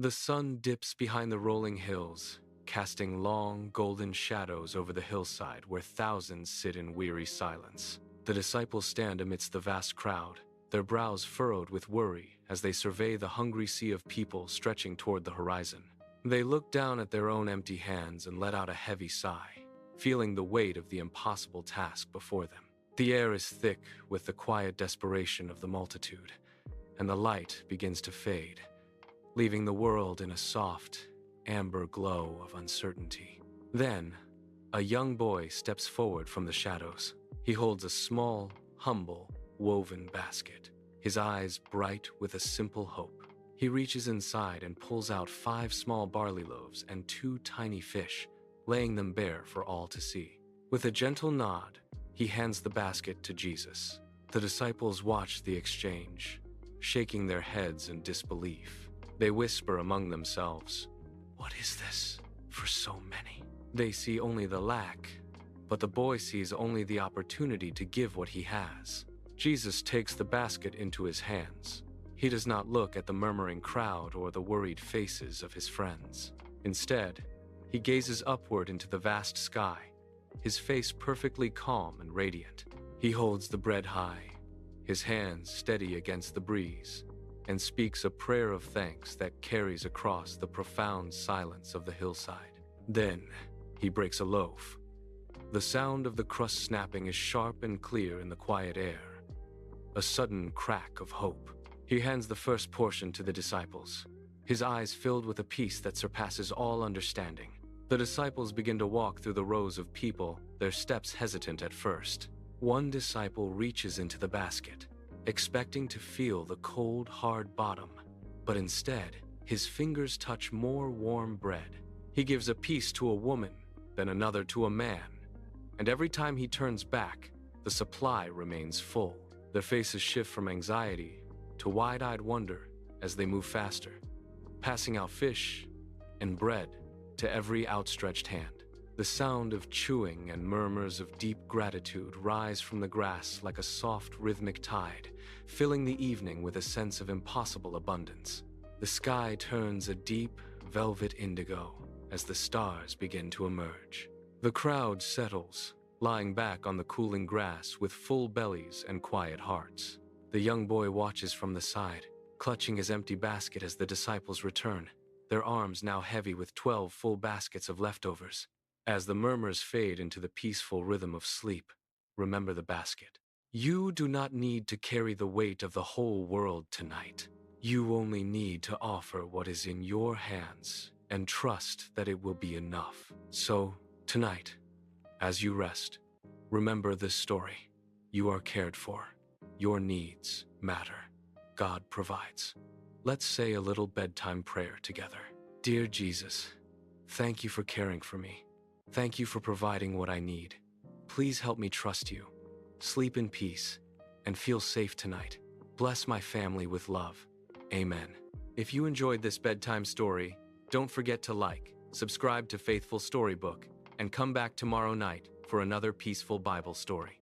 The sun dips behind the rolling hills, casting long, golden shadows over the hillside where thousands sit in weary silence. The disciples stand amidst the vast crowd, their brows furrowed with worry as they survey the hungry sea of people stretching toward the horizon. They look down at their own empty hands and let out a heavy sigh, feeling the weight of the impossible task before them. The air is thick with the quiet desperation of the multitude, and the light begins to fade, leaving the world in a soft, amber glow of uncertainty. Then, a young boy steps forward from the shadows. He holds a small, humble, woven basket, his eyes bright with a simple hope. He reaches inside and pulls out 5 small barley loaves and 2 tiny fish, laying them bare for all to see. With a gentle nod, he hands the basket to Jesus. The disciples watch the exchange, shaking their heads in disbelief. They whisper among themselves, "What is this for so many?" They see only the lack, but the boy sees only the opportunity to give what he has. Jesus takes the basket into his hands. He does not look at the murmuring crowd or the worried faces of his friends. Instead, he gazes upward into the vast sky, his face perfectly calm and radiant. He holds the bread high, his hands steady against the breeze, and speaks a prayer of thanks that carries across the profound silence of the hillside. Then, he breaks a loaf. The sound of the crust snapping is sharp and clear in the quiet air. A sudden crack of hope. He hands the first portion to the disciples, his eyes filled with a peace that surpasses all understanding. The disciples begin to walk through the rows of people, their steps hesitant at first. One disciple reaches into the basket, expecting to feel the cold, hard bottom, but instead, his fingers touch more warm bread. He gives a piece to a woman, then another to a man, and every time he turns back, the supply remains full. Their faces shift from anxiety to wide-eyed wonder as they move faster, passing out fish and bread to every outstretched hand. The sound of chewing and murmurs of deep gratitude rise from the grass like a soft rhythmic tide, filling the evening with a sense of impossible abundance. The sky turns a deep, velvet indigo as the stars begin to emerge. The crowd settles, lying back on the cooling grass with full bellies and quiet hearts. The young boy watches from the side, clutching his empty basket as the disciples return, their arms now heavy with 12 full baskets of leftovers. As the murmurs fade into the peaceful rhythm of sleep, remember the basket. You do not need to carry the weight of the whole world tonight. You only need to offer what is in your hands and trust that it will be enough. So, tonight, as you rest, remember this story. You are cared for. Your needs matter. God provides. Let's say a little bedtime prayer together. Dear Jesus, thank you for caring for me. Thank you for providing what I need. Please help me trust you. Sleep in peace and feel safe tonight. Bless my family with love. Amen. If you enjoyed this bedtime story, don't forget to like, subscribe to Faithful Storybook, and come back tomorrow night for another peaceful Bible story.